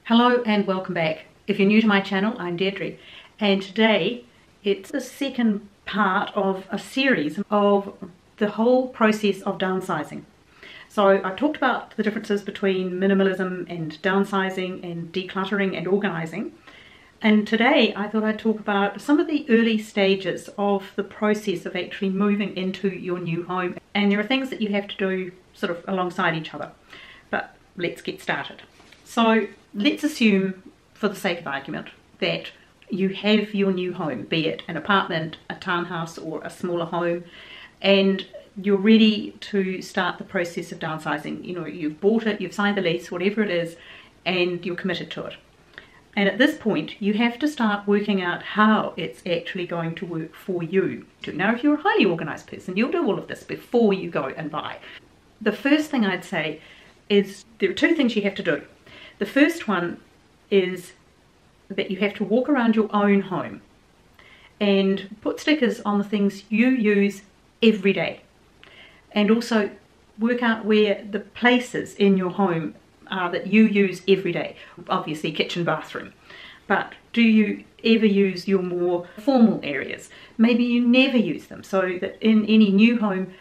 Hello and welcome back. If you're new to my channel, I'm Deirdre, and today it's the second part of a series of the whole process of downsizing. So I've talked about the differences between minimalism and downsizing and decluttering and organising, and today I thought I'd talk about some of the early stages of the process of actually moving into your new home. And there are things that you have to do sort of alongside each other, but let's get started. So let's assume, for the sake of argument, that you have your new home, be it an apartment, a townhouse or a smaller home, and you're ready to start the process of downsizing. You know, you've bought it, you've signed the lease, whatever it is, and you're committed to it. And at this point, you have to start working out how it's actually going to work for you. Now, if you're a highly organised person, you'll do all of this before you go and buy. The first thing I'd say is there are two things you have to do. The first one is that you have to walk around your own home and put stickers on the things you use every day, and also work out where the places in your home are that you use every day. Obviously kitchen, bathroom, but do you ever use your more formal areas? Maybe you never use them, so that in any new home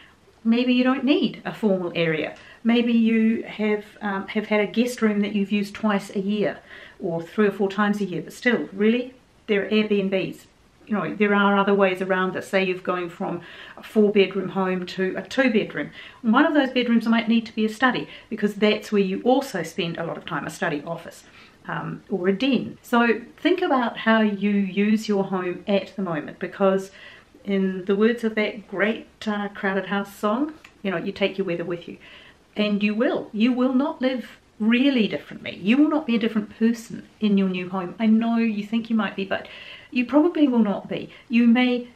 maybe you don't need a formal area. Maybe you have had a guest room that you've used twice a year or 3 or 4 times a year, but still, really, they're Airbnbs. You know, there are other ways around this. Say you're going from a 4-bedroom home to a 2-bedroom. One of those bedrooms might need to be a study, because that's where you also spend a lot of time, a study office or a den. So think about how you use your home at the moment, because in the words of that great Crowded House song, you know, you take your weather with you. And you will not live really differently. You will not be a different person in your new home. I know you think you might be, but you probably will not be. You may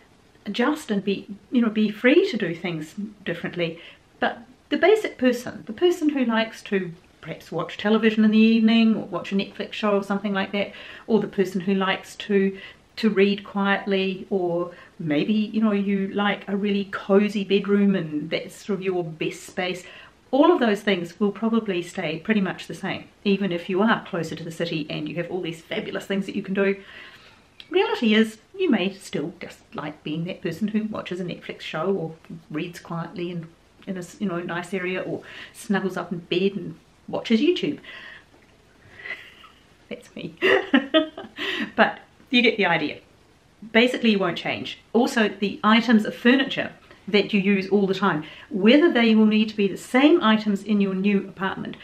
adjust and be free to do things differently, but the basic person, the person who likes to perhaps watch television in the evening or watch a Netflix show or something like that, or the person who likes to read quietly, or maybe, you know, you like a really cozy bedroom and that's sort of your best space. All of those things will probably stay pretty much the same, even if you are closer to the city and you have all these fabulous things that you can do. Reality is, you may still just like being that person who watches a Netflix show or reads quietly and in a nice area, or snuggles up in bed and watches YouTube. That's me. But you get the idea. Basically, you won't change. Also, the items of furniture that you use all the time, whether they will need to be the same items in your new apartment,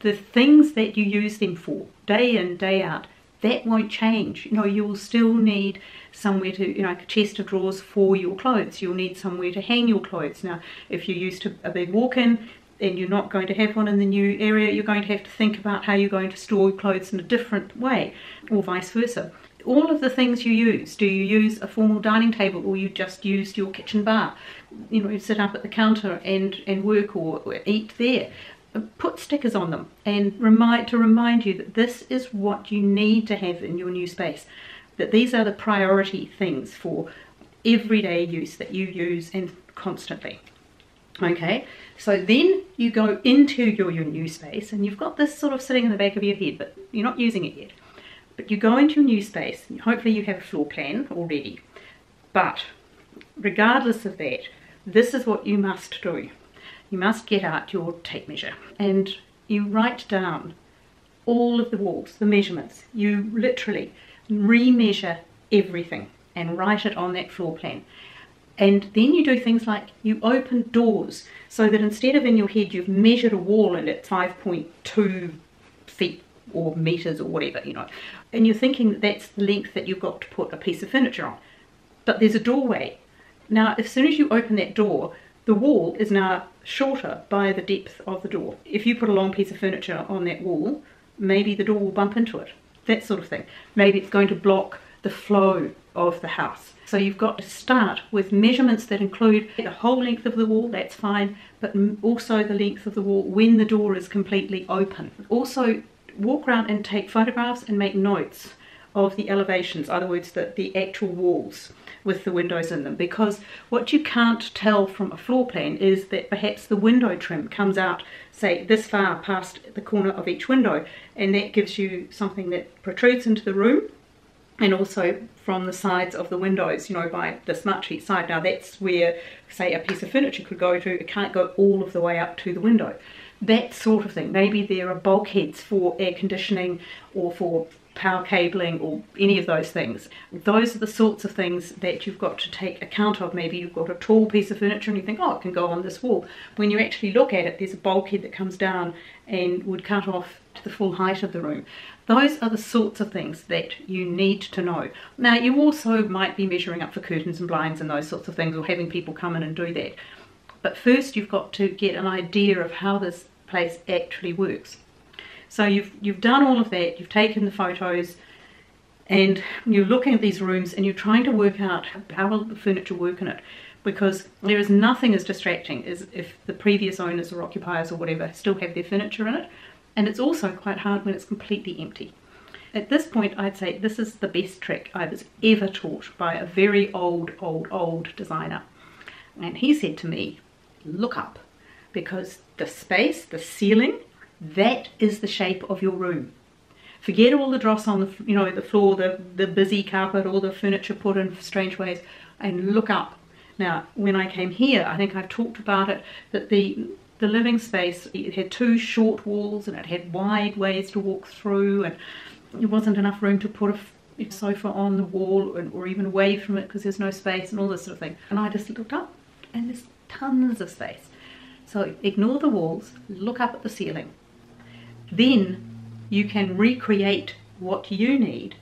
the things that you use them for day in, day out, that won't change. You know, you will still need somewhere to, you know, like a chest of drawers for your clothes. You'll need somewhere to hang your clothes. Now, if you're used to a big walk-in and you're not going to have one in the new area, you're going to have to think about how you're going to store clothes in a different way, or vice versa. All of the things you use, do you use a formal dining table, or you just use your kitchen bar? You know, you sit up at the counter and work or eat there. Put stickers on them and remind you that this is what you need to have in your new space, that these are the priority things for everyday use that you use and constantly. Okay, so then you go into your new space and you've got this sort of sitting in the back of your head, but you're not using it yet. But you go into your new space, and hopefully you have a floor plan already. But regardless of that, this is what you must do. You must get out your tape measure and you write down all of the walls, the measurements. You literally remeasure everything and write it on that floor plan. And then you do things like you open doors, so that instead of in your head you've measured a wall and it's 5.2 feet or meters or whatever, you know, and you're thinking that that's the length that you've got to put a piece of furniture on. But there's a doorway. Now, as soon as you open that door, the wall is now shorter by the depth of the door. If you put a long piece of furniture on that wall, maybe the door will bump into it, that sort of thing. Maybe it's going to block the flow of the house. So you've got to start with measurements that include the whole length of the wall, that's fine, but also the length of the wall when the door is completely open. Also, walk around and take photographs and make notes of the elevations, in other words, the actual walls with the windows in them, because what you can't tell from a floor plan is that perhaps the window trim comes out, say, this far past the corner of each window, and that gives you something that protrudes into the room, and also from the sides of the windows, you know, by this much each side. Now that's where, say, a piece of furniture could go to. It can't go all of the way up to the window. That sort of thing. Maybe there are bulkheads for air conditioning or for power cabling or any of those things. Those are the sorts of things that you've got to take account of. Maybe you've got a tall piece of furniture and you think, oh, it can go on this wall. When you actually look at it, there's a bulkhead that comes down and would cut off to the full height of the room. Those are the sorts of things that you need to know. Now, you also might be measuring up for curtains and blinds and those sorts of things, or having people come in and do that. But first you've got to get an idea of how this place actually works. So you've done all of that, you've taken the photos, and you're looking at these rooms and you're trying to work out how will the furniture work in it, because there is nothing as distracting as if the previous owners or occupiers or whatever still have their furniture in it, and it's also quite hard when it's completely empty. At this point, I'd say this is the best trick I was ever taught by a very old designer, and he said to me, look up, because the space, the ceiling, that is the shape of your room. Forget all the dross on the floor, the busy carpet, all the furniture put in strange ways, and look up. Now, when I came here, I think I've talked about it, that the living space, it had two short walls and it had wide ways to walk through, and there wasn't enough room to put a sofa on the wall or even away from it because there's no space and all this sort of thing. And I just looked up and there's tons of space. So ignore the walls, look up at the ceiling. Then you can recreate what you need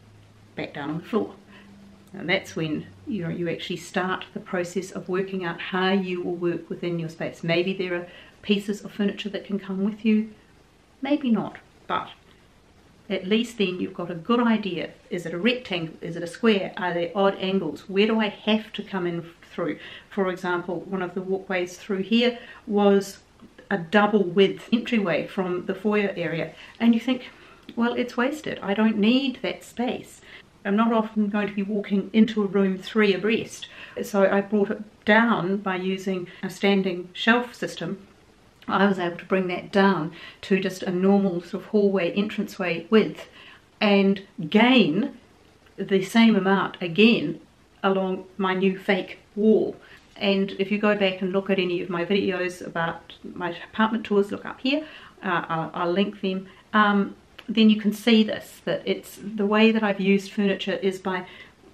back down on the floor. And that's when you actually start the process of working out how you will work within your space. Maybe there are pieces of furniture that can come with you, maybe not, but at least then you've got a good idea. Is it a rectangle? Is it a square? Are there odd angles? Where do I have to come in through? For example, one of the walkways through here was a double width entryway from the foyer area, and you think, well, it's wasted. I don't need that space. I'm not often going to be walking into a room 3 abreast. So I brought it down by using a standing shelf system. I was able to bring that down to just a normal sort of hallway entranceway width and gain the same amount again along my new fake wall. And if you go back and look at any of my videos about my apartment tours, look up here, I'll link them, then you can see this, that it's the way that I've used furniture is by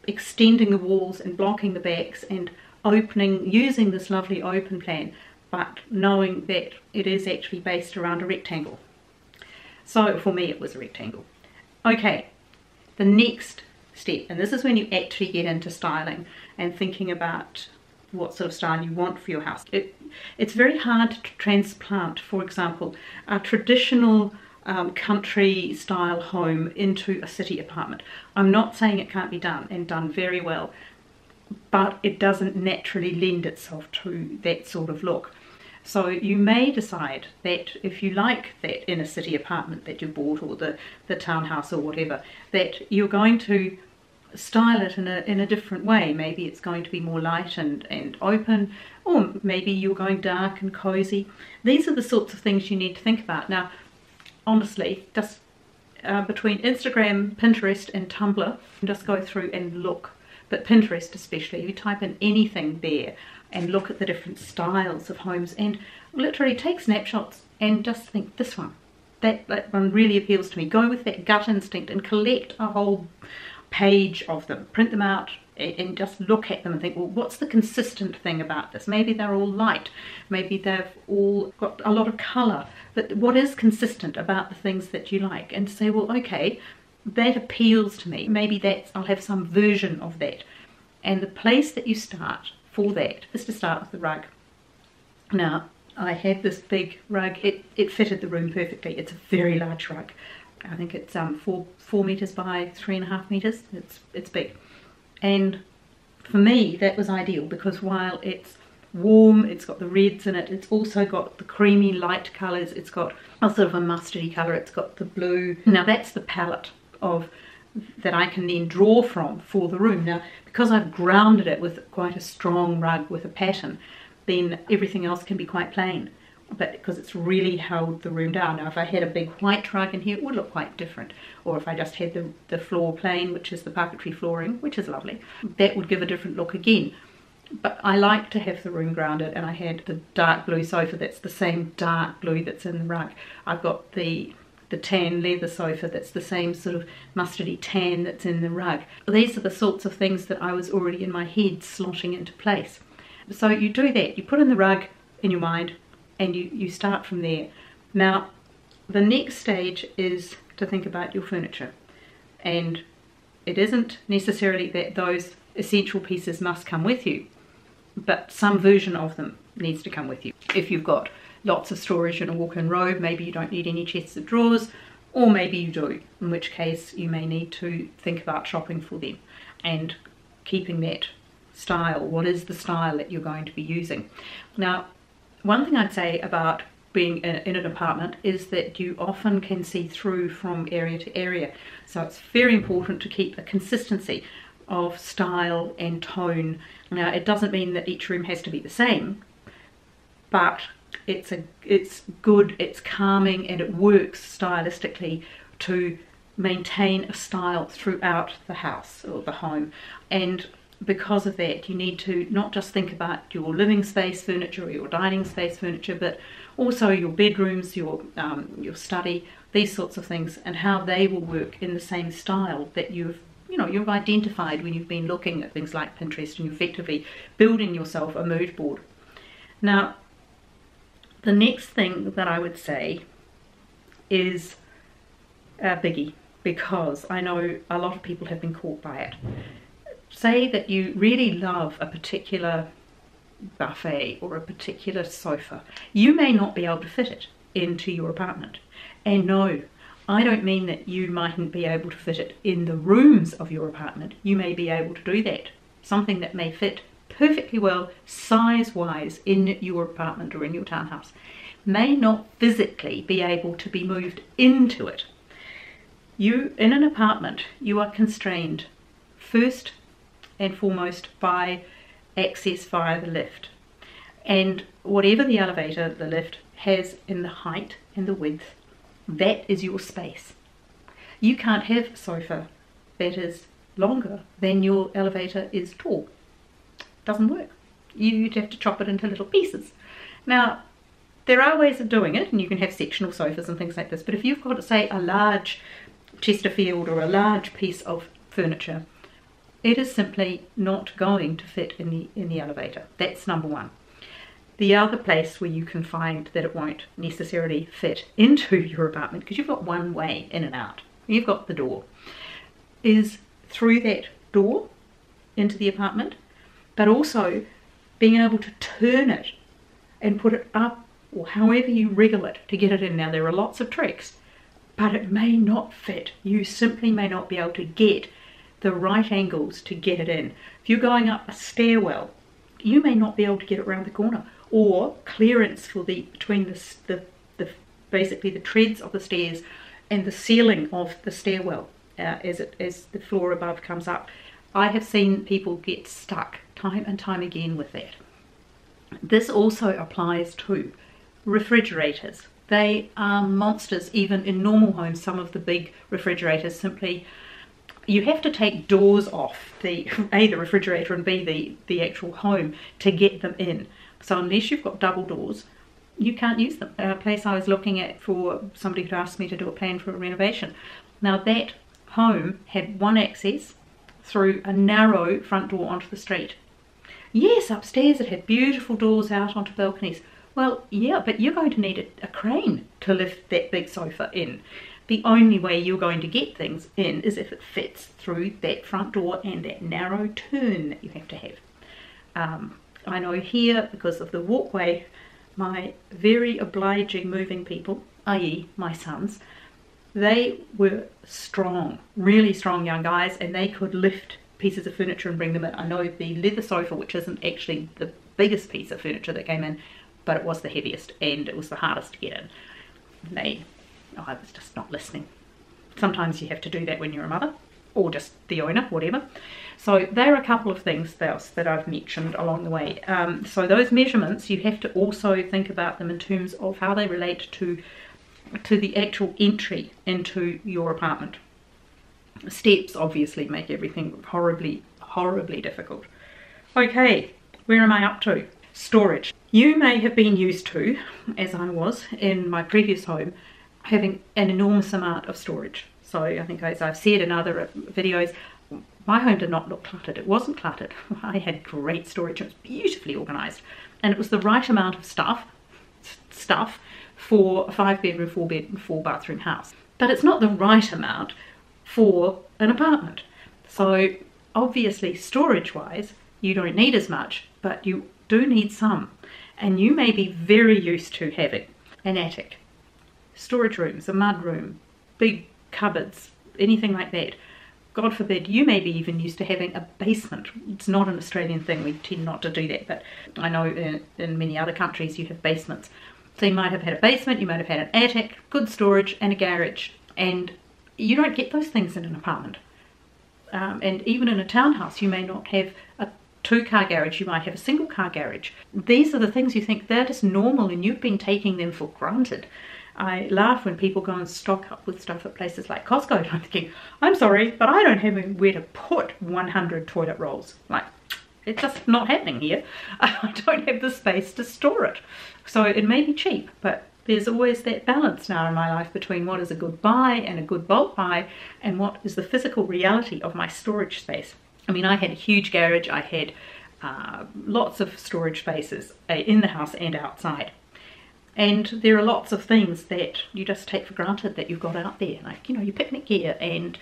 extending the walls and blocking the backs and opening, using this lovely open plan, but knowing that it is actually based around a rectangle. So for me it was a rectangle. Okay, the next step, and this is when you actually get into styling and thinking about what sort of style you want for your house. It's very hard to transplant, for example, a traditional country style home into a city apartment. I'm not saying it can't be done, and done very well, but it doesn't naturally lend itself to that sort of look. So you may decide that if you like that inner city apartment that you bought, or the townhouse or whatever, that you're going to style it in a different way. Maybe it's going to be more light and open, or maybe you're going dark and cozy. These are the sorts of things you need to think about. Now, honestly, just between Instagram, Pinterest and Tumblr, just go through and look. But Pinterest especially, you type in anything there and look at the different styles of homes and literally take snapshots and just think, this one, that one really appeals to me. Go with that gut instinct and collect a whole page of them, print them out and just look at them and think, well, what's the consistent thing about this? Maybe they're all light, maybe they've all got a lot of colour, but what is consistent about the things that you like? And say, well, okay, that appeals to me, maybe I'll have some version of that. And the place that you start for that is to start with the rug. Now, I had this big rug, it fitted the room perfectly. It's a very large rug. I think it's 4 meters by 3.5 meters. It's big, and for me that was ideal, because while it's warm, it's got the reds in it, it's also got the creamy light colors, it's got a sort of a mustardy color, it's got the blue. Now that's the palette of that I can then draw from for the room. Now, because I've grounded it with quite a strong rug with a pattern, then everything else can be quite plain, but because it's really held the room down. Now, if I had a big white rug in here, it would look quite different, or if I just had the floor plain, which is the parquetry flooring, which is lovely, that would give a different look again. But I like to have the room grounded, and I had the dark blue sofa that's the same dark blue that's in the rug. I've got the tan leather sofa that's the same sort of mustardy tan that's in the rug. These are the sorts of things that I was already in my head slotting into place. So you do that, you put in the rug in your mind, and you start from there. Now, the next stage is to think about your furniture, and it isn't necessarily that those essential pieces must come with you, but some version of them needs to come with you. If you've got lots of storage in a walk-in robe, maybe you don't need any chests of drawers, or maybe you do, in which case you may need to think about shopping for them and keeping that style. What is the style that you're going to be using? Now, one thing I'd say about being in an apartment is that you often can see through from area to area, so it's very important to keep a consistency of style and tone. Now, it doesn't mean that each room has to be the same, but it's good, it's calming, and it works stylistically to maintain a style throughout the house or the home. And because of that, you need to not just think about your living space furniture or your dining space furniture, but also your bedrooms, your study, these sorts of things, and how they will work in the same style that you've identified when you've been looking at things like Pinterest, and you're effectively building yourself a mood board. Now, the next thing that I would say is a biggie, because I know a lot of people have been caught by it. Say that you really love a particular buffet or a particular sofa. You may not be able to fit it into your apartment. And no, I don't mean that you mightn't be able to fit it in the rooms of your apartment. You may be able to do that. Something that may fit perfectly well size-wise in your apartment or in your townhouse may not physically be able to be moved into it. You, in an apartment, you are constrained first and foremost by access via the lift. And whatever the elevator, the lift has in the height and the width, that is your space. You can't have a sofa that is longer than your elevator is tall. Doesn't work. You'd have to chop it into little pieces. Now, there are ways of doing it, and you can have sectional sofas and things like this, but if you've got, say, a large Chesterfield or a large piece of furniture, it is simply not going to fit in the elevator. That's number one. The other place where you can find that it won't necessarily fit into your apartment, because you've got one way in and out, you've got the door, is through that door into the apartment, but also being able to turn it and put it up, or however you wriggle it to get it in. Now, there are lots of tricks, but it may not fit. You simply may not be able to get the right angles to get it in. If you're going up a stairwell, you may not be able to get it around the corner, or clearance for between the basically the treads of the stairs and the ceiling of the stairwell as the floor above comes up. I have seen people get stuck time and time again with that. This also applies to refrigerators. They are monsters even in normal homes. Some of the big refrigerators simply, you have to take doors off the refrigerator and B the actual home to get them in. So unless you've got double doors, you can't use them. A place I was looking at for somebody who asked me to do a plan for a renovation. Now, that home had one access through a narrow front door onto the street. Yes, upstairs it had beautiful doors out onto balconies. Well, yeah, but you're going to need a crane to lift that big sofa in. The only way you're going to get things in is if it fits through that front door and that narrow turn that you have to have. I know here, because of the walkway, my very obliging moving people, i.e. my sons, they were strong, really strong young guys, and they could lift pieces of furniture and bring them in. I know the leather sofa, which isn't actually the biggest piece of furniture that came in, but it was the heaviest and it was the hardest to get in. I was just not listening. Sometimes you have to do that when you're a mother, or just the owner, whatever. So there are a couple of things else that I've mentioned along the way. So those measurements, you have to also think about them in terms of how they relate to the actual entry into your apartment. Steps obviously make everything horribly, horribly difficult. Okay, where am I up to? Storage. You may have been used to, as I was in my previous home, having an enormous amount of storage. So I think, as I've said in other videos, my home did not look cluttered. It wasn't cluttered. I had great storage. It was beautifully organised, and it was the right amount of stuff for a 5-bedroom, 4-bedroom, 4-bathroom house. But it's not the right amount for an apartment. So obviously, storage-wise, you don't need as much, but you do need some. And you may be very used to having an attic, storage rooms, a mud room, big cupboards, anything like that. God forbid, you may be even used to having a basement. It's not an Australian thing, we tend not to do that, but I know in many other countries you have basements. So you might have had a basement, you might have had an attic, good storage, and a garage. And you don't get those things in an apartment. And even in a townhouse, you may not have a 2-car garage, you might have a 1-car garage. These are the things you think they're just normal and you've been taking them for granted. I laugh when people go and stock up with stuff at places like Costco, and I'm thinking, I'm sorry, but I don't have anywhere to put 100 toilet rolls. Like, it's just not happening here. I don't have the space to store it. So it may be cheap, but there's always that balance now in my life between what is a good buy and a good bulk buy and what is the physical reality of my storage space. I mean, I had a huge garage. I had lots of storage spaces in the house and outside. And there are lots of things that you just take for granted that you've got out there, like, you know, your picnic gear and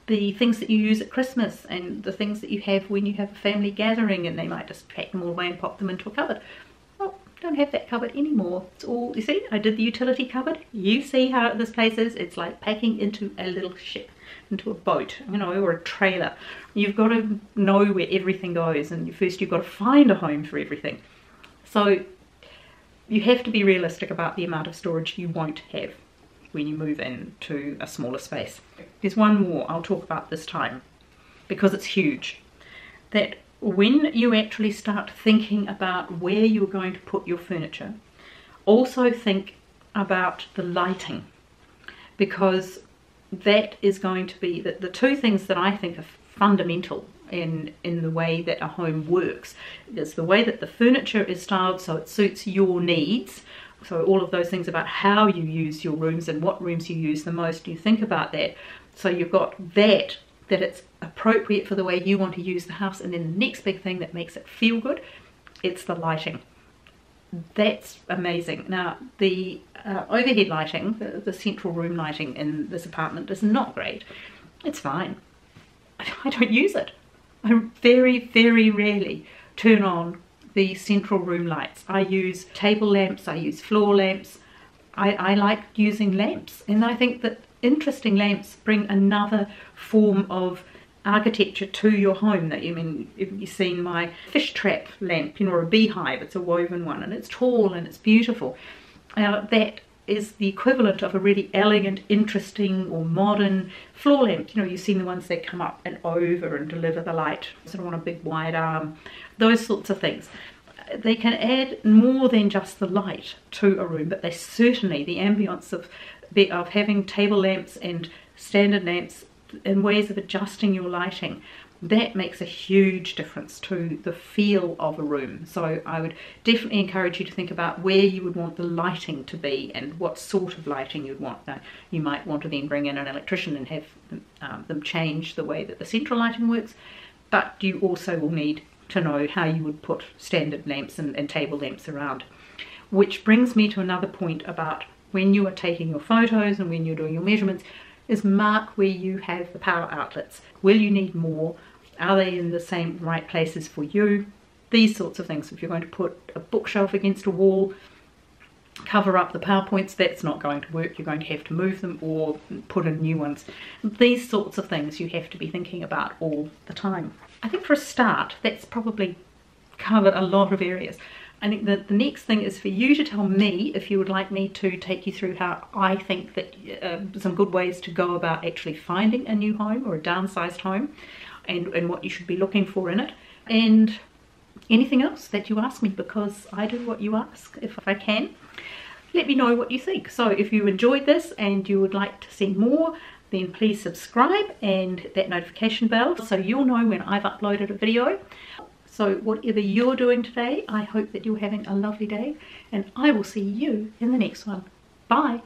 the things that you use at Christmas and the things that you have when you have a family gathering, and they might just pack them all away and pop them into a cupboard. Well, don't have that cupboard anymore. It's all, you see, I did the utility cupboard. You see how this place is? It's like packing into a little ship, into a boat, you know, or a trailer. You've got to know where everything goes, and first you've got to find a home for everything. So you have to be realistic about the amount of storage you won't have when you move into a smaller space. There's one more I'll talk about this time, because it's huge. That when you actually start thinking about where you're going to put your furniture, also think about the lighting, because that is going to be the two things that I think are fundamental in the way that a home works. It's the way that the furniture is styled so it suits your needs. So all of those things about how you use your rooms and what rooms you use the most, you think about that. So you've got that it's appropriate for the way you want to use the house. And then the next big thing that makes it feel good, it's the lighting. That's amazing. Now, the overhead lighting, the central room lighting in this apartment is not great. It's fine. I don't use it. I very, very rarely turn on the central room lights. I use table lamps, I use floor lamps. I like using lamps, and I think that interesting lamps bring another form of architecture to your home. That, you mean, if you've seen my fish trap lamp, you know, or a beehive, it's a woven one and it's tall and it's beautiful. That is the equivalent of a really elegant, interesting or modern floor lamp. You know, you've seen the ones that come up and over and deliver the light sort of on a big wide arm, those sorts of things. They can add more than just the light to a room, but they certainly, the ambience of having table lamps and standard lamps and ways of adjusting your lighting, that makes a huge difference to the feel of a room. So I would definitely encourage you to think about where you would want the lighting to be and what sort of lighting you'd want. Now, you might want to then bring in an electrician and have them change the way that the central lighting works, but you also will need to know how you would put standard lamps and table lamps around. Which brings me to another point about when you are taking your photos and when you're doing your measurements, is mark where you have the power outlets. Will you need more? Are they in the same right places for you? These sorts of things. If you're going to put a bookshelf against a wall, cover up the power points, that's not going to work. You're going to have to move them or put in new ones. These sorts of things you have to be thinking about all the time. I think for a start, that's probably covered a lot of areas. I think that the next thing is for you to tell me if you would like me to take you through how I think that some good ways to go about actually finding a new home or a downsized home, and what you should be looking for in it, and anything else that you ask me, because I do what you ask if I can. Let me know what you think. So if you enjoyed this and you would like to see more, then please subscribe and hit that notification bell so you'll know when I've uploaded a video. So whatever you're doing today, I hope that you're having a lovely day, and I will see you in the next one. Bye.